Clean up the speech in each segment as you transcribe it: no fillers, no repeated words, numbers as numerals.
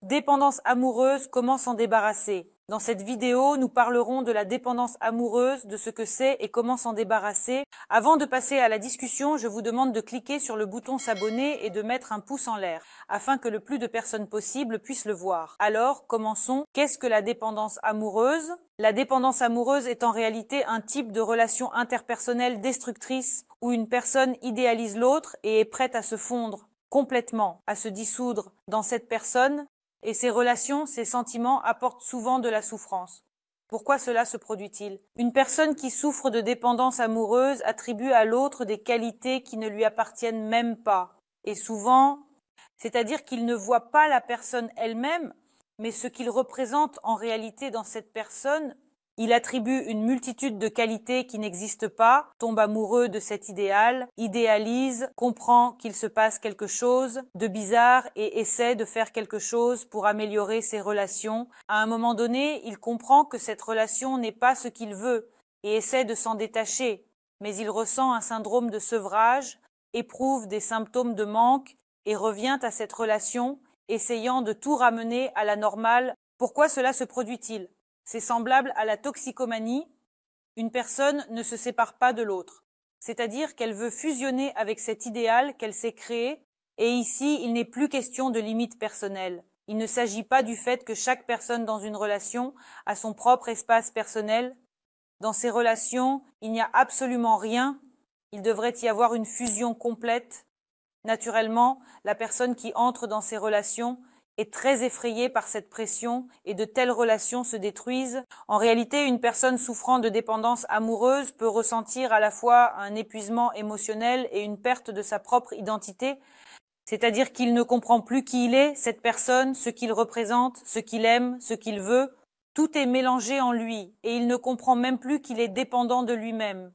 Dépendance amoureuse, comment s'en débarrasser? Dans cette vidéo, nous parlerons de la dépendance amoureuse, de ce que c'est et comment s'en débarrasser. Avant de passer à la discussion, je vous demande de cliquer sur le bouton s'abonner et de mettre un pouce en l'air, afin que le plus de personnes possible puissent le voir. Alors, commençons. Qu'est-ce que la dépendance amoureuse? La dépendance amoureuse est en réalité un type de relation interpersonnelle destructrice où une personne idéalise l'autre et est prête à se fondre complètement, à se dissoudre dans cette personne. Et ces relations, ces sentiments apportent souvent de la souffrance. Pourquoi cela se produit-il? Une personne qui souffre de dépendance amoureuse attribue à l'autre des qualités qui ne lui appartiennent même pas. Et souvent, c'est-à-dire qu'il ne voit pas la personne elle-même, mais ce qu'il représente en réalité dans cette personne. Il attribue une multitude de qualités qui n'existent pas, tombe amoureux de cet idéal, idéalise, comprend qu'il se passe quelque chose de bizarre et essaie de faire quelque chose pour améliorer ses relations. À un moment donné, il comprend que cette relation n'est pas ce qu'il veut et essaie de s'en détacher, mais il ressent un syndrome de sevrage, éprouve des symptômes de manque et revient à cette relation, essayant de tout ramener à la normale. Pourquoi cela se produit-il? C'est semblable à la toxicomanie. Une personne ne se sépare pas de l'autre, c'est-à-dire qu'elle veut fusionner avec cet idéal qu'elle s'est créé, et ici, il n'est plus question de limites personnelles. Il ne s'agit pas du fait que chaque personne dans une relation a son propre espace personnel. Dans ces relations, il n'y a absolument rien. Il devrait y avoir une fusion complète. Naturellement, la personne qui entre dans ces relations est très effrayée par cette pression et de telles relations se détruisent. En réalité, une personne souffrant de dépendance amoureuse peut ressentir à la fois un épuisement émotionnel et une perte de sa propre identité, c'est-à-dire qu'il ne comprend plus qui il est, cette personne, ce qu'il représente, ce qu'il aime, ce qu'il veut. Tout est mélangé en lui et il ne comprend même plus qu'il est dépendant de lui-même.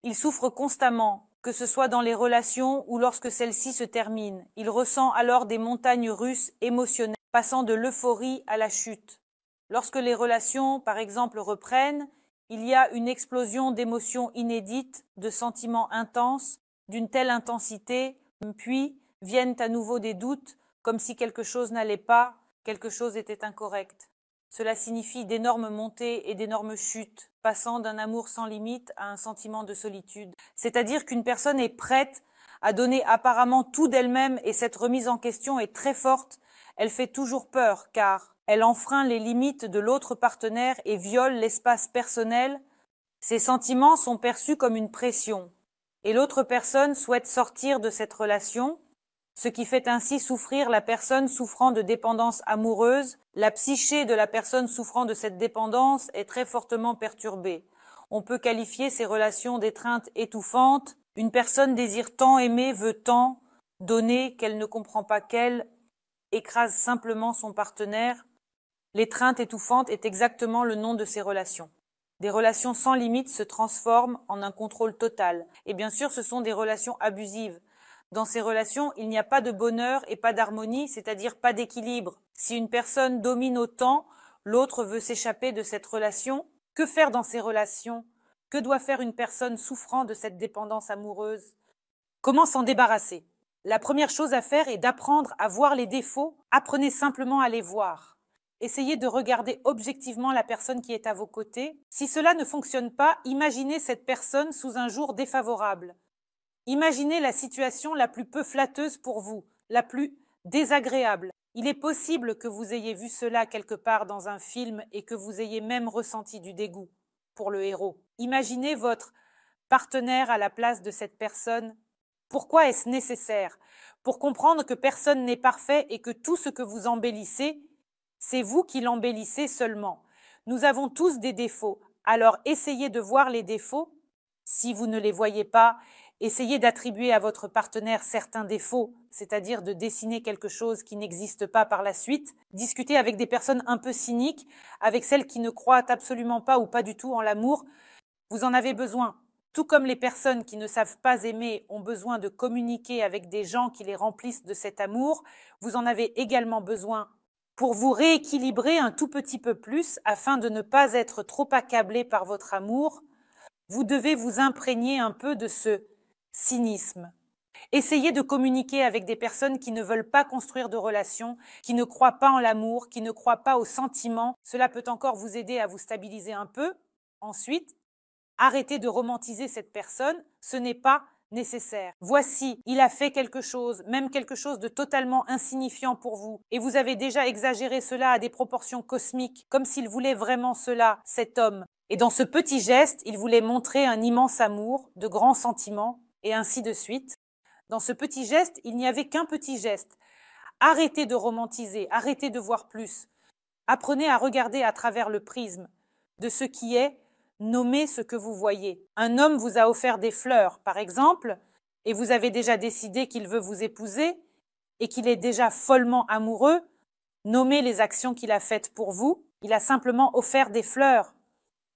Il souffre constamment, que ce soit dans les relations ou lorsque celles-ci se terminent. Il ressent alors des montagnes russes émotionnelles, passant de l'euphorie à la chute. Lorsque les relations, par exemple, reprennent, il y a une explosion d'émotions inédites, de sentiments intenses, d'une telle intensité, puis viennent à nouveau des doutes, comme si quelque chose n'allait pas, quelque chose était incorrect. Cela signifie d'énormes montées et d'énormes chutes, passant d'un amour sans limite à un sentiment de solitude. C'est-à-dire qu'une personne est prête à donner apparemment tout d'elle-même et cette remise en question est très forte. Elle fait toujours peur car elle enfreint les limites de l'autre partenaire et viole l'espace personnel. Ces sentiments sont perçus comme une pression et l'autre personne souhaite sortir de cette relation, ce qui fait ainsi souffrir la personne souffrant de dépendance amoureuse. La psyché de la personne souffrant de cette dépendance est très fortement perturbée. On peut qualifier ces relations d'étreinte étouffante. Une personne désire tant aimer, veut tant donner qu'elle ne comprend pas qu'elle écrase simplement son partenaire. L'étreinte étouffante est exactement le nom de ces relations. Des relations sans limite se transforment en un contrôle total. Et bien sûr, ce sont des relations abusives. Dans ces relations, il n'y a pas de bonheur et pas d'harmonie, c'est-à-dire pas d'équilibre. Si une personne domine autant, l'autre veut s'échapper de cette relation. Que faire dans ces relations? Que doit faire une personne souffrant de cette dépendance amoureuse? Comment s'en débarrasser? La première chose à faire est d'apprendre à voir les défauts. Apprenez simplement à les voir. Essayez de regarder objectivement la personne qui est à vos côtés. Si cela ne fonctionne pas, imaginez cette personne sous un jour défavorable. Imaginez la situation la plus peu flatteuse pour vous, la plus désagréable. Il est possible que vous ayez vu cela quelque part dans un film et que vous ayez même ressenti du dégoût pour le héros. Imaginez votre partenaire à la place de cette personne. Pourquoi est-ce nécessaire? Pour comprendre que personne n'est parfait et que tout ce que vous embellissez, c'est vous qui l'embellissez seulement. Nous avons tous des défauts, alors essayez de voir les défauts. Si vous ne les voyez pas, essayez d'attribuer à votre partenaire certains défauts, c'est-à-dire de dessiner quelque chose qui n'existe pas par la suite. Discutez avec des personnes un peu cyniques, avec celles qui ne croient absolument pas ou pas du tout en l'amour. Vous en avez besoin. Tout comme les personnes qui ne savent pas aimer ont besoin de communiquer avec des gens qui les remplissent de cet amour, vous en avez également besoin pour vous rééquilibrer un tout petit peu plus afin de ne pas être trop accablé par votre amour. Vous devez vous imprégner un peu de ce cynisme. Essayez de communiquer avec des personnes qui ne veulent pas construire de relations, qui ne croient pas en l'amour, qui ne croient pas aux sentiments. Cela peut encore vous aider à vous stabiliser un peu. Ensuite, arrêtez de romantiser cette personne, ce n'est pas nécessaire. Voici, il a fait quelque chose, même quelque chose de totalement insignifiant pour vous, et vous avez déjà exagéré cela à des proportions cosmiques, comme s'il voulait vraiment cela, cet homme. Et dans ce petit geste, il voulait montrer un immense amour, de grands sentiments, et ainsi de suite. Dans ce petit geste, il n'y avait qu'un petit geste. Arrêtez de romantiser, arrêtez de voir plus. Apprenez à regarder à travers le prisme de ce qui est. Nommez ce que vous voyez. Un homme vous a offert des fleurs, par exemple, et vous avez déjà décidé qu'il veut vous épouser et qu'il est déjà follement amoureux. Nommez les actions qu'il a faites pour vous. Il a simplement offert des fleurs.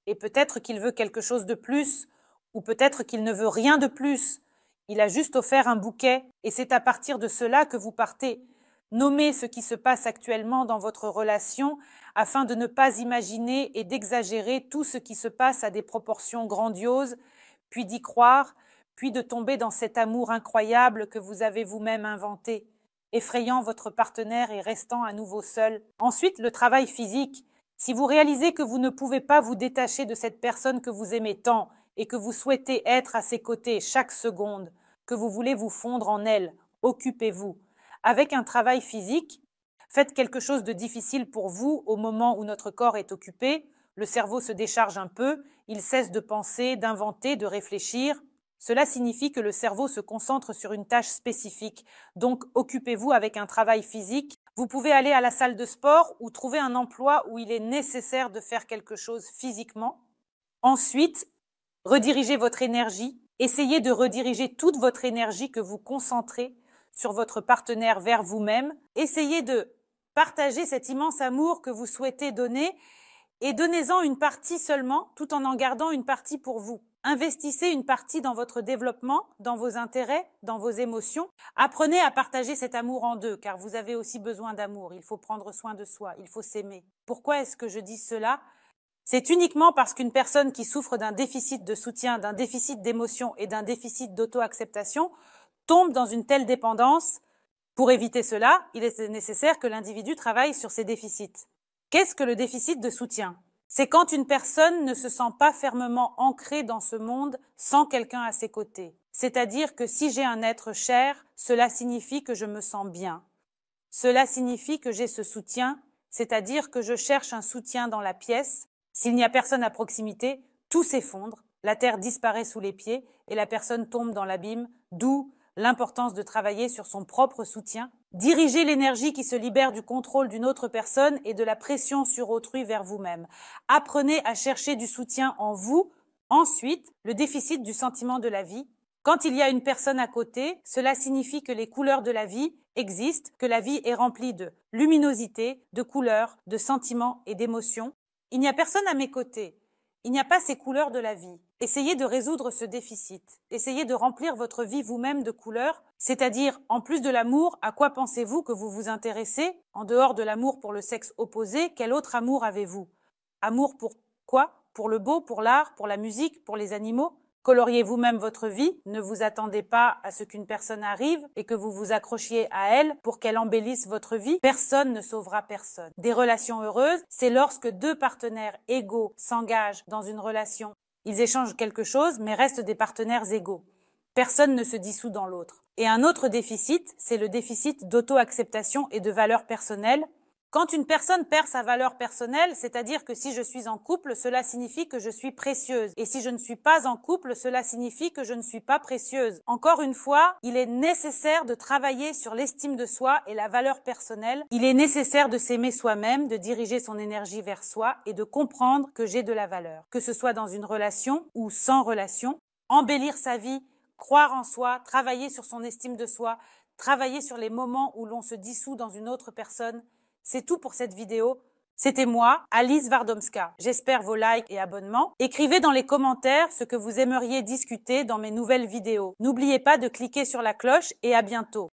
Et peut-être qu'il veut quelque chose de plus, ou peut-être qu'il ne veut rien de plus. Il a juste offert un bouquet, et c'est à partir de cela que vous partez. Nommez ce qui se passe actuellement dans votre relation afin de ne pas imaginer et d'exagérer tout ce qui se passe à des proportions grandioses, puis d'y croire, puis de tomber dans cet amour incroyable que vous avez vous-même inventé, effrayant votre partenaire et restant à nouveau seul. Ensuite, le travail physique. Si vous réalisez que vous ne pouvez pas vous détacher de cette personne que vous aimez tant et que vous souhaitez être à ses côtés chaque seconde, que vous voulez vous fondre en elle, occupez-vous. Avec un travail physique, faites quelque chose de difficile pour vous au moment où notre corps est occupé, le cerveau se décharge un peu, il cesse de penser, d'inventer, de réfléchir. Cela signifie que le cerveau se concentre sur une tâche spécifique, donc occupez-vous avec un travail physique. Vous pouvez aller à la salle de sport ou trouver un emploi où il est nécessaire de faire quelque chose physiquement. Ensuite, redirigez votre énergie, essayez de rediriger toute votre énergie que vous concentrez sur votre partenaire vers vous-même. Essayez de partager cet immense amour que vous souhaitez donner et donnez-en une partie seulement, tout en gardant une partie pour vous. Investissez une partie dans votre développement, dans vos intérêts, dans vos émotions. Apprenez à partager cet amour en deux, car vous avez aussi besoin d'amour. Il faut prendre soin de soi, il faut s'aimer. Pourquoi est-ce que je dis cela ? C'est uniquement parce qu'une personne qui souffre d'un déficit de soutien, d'un déficit d'émotion et d'un déficit d'auto-acceptation tombe dans une telle dépendance. Pour éviter cela, il est nécessaire que l'individu travaille sur ses déficits. Qu'est-ce que le déficit de soutien ? C'est quand une personne ne se sent pas fermement ancrée dans ce monde sans quelqu'un à ses côtés. C'est-à-dire que si j'ai un être cher, cela signifie que je me sens bien. Cela signifie que j'ai ce soutien, c'est-à-dire que je cherche un soutien dans la pièce. S'il n'y a personne à proximité, tout s'effondre, la terre disparaît sous les pieds et la personne tombe dans l'abîme, d'où l'importance de travailler sur son propre soutien. Dirigez l'énergie qui se libère du contrôle d'une autre personne et de la pression sur autrui vers vous-même. Apprenez à chercher du soutien en vous. Ensuite, le déficit du sentiment de la vie. Quand il y a une personne à côté, cela signifie que les couleurs de la vie existent, que la vie est remplie de luminosité, de couleurs, de sentiments et d'émotions. Il n'y a personne à mes côtés. Il n'y a pas ces couleurs de la vie. Essayez de résoudre ce déficit. Essayez de remplir votre vie vous-même de couleurs, c'est-à-dire, en plus de l'amour, à quoi pensez-vous que vous vous intéressez ? En dehors de l'amour pour le sexe opposé, quel autre amour avez-vous ? Amour pour quoi ? Pour le beau, pour l'art, pour la musique, pour les animaux ? Coloriez vous-même votre vie, ne vous attendez pas à ce qu'une personne arrive et que vous vous accrochiez à elle pour qu'elle embellisse votre vie. Personne ne sauvera personne. Des relations heureuses, c'est lorsque deux partenaires égaux s'engagent dans une relation. Ils échangent quelque chose, mais restent des partenaires égaux. Personne ne se dissout dans l'autre. Et un autre déficit, c'est le déficit d'auto-acceptation et de valeur personnelle. Quand une personne perd sa valeur personnelle, c'est-à-dire que si je suis en couple, cela signifie que je suis précieuse. Et si je ne suis pas en couple, cela signifie que je ne suis pas précieuse. Encore une fois, il est nécessaire de travailler sur l'estime de soi et la valeur personnelle. Il est nécessaire de s'aimer soi-même, de diriger son énergie vers soi et de comprendre que j'ai de la valeur. Que ce soit dans une relation ou sans relation, embellir sa vie, croire en soi, travailler sur son estime de soi, travailler sur les moments où l'on se dissout dans une autre personne. C'est tout pour cette vidéo. C'était moi, Alice Wardomska. J'espère vos likes et abonnements. Écrivez dans les commentaires ce que vous aimeriez discuter dans mes nouvelles vidéos. N'oubliez pas de cliquer sur la cloche et à bientôt.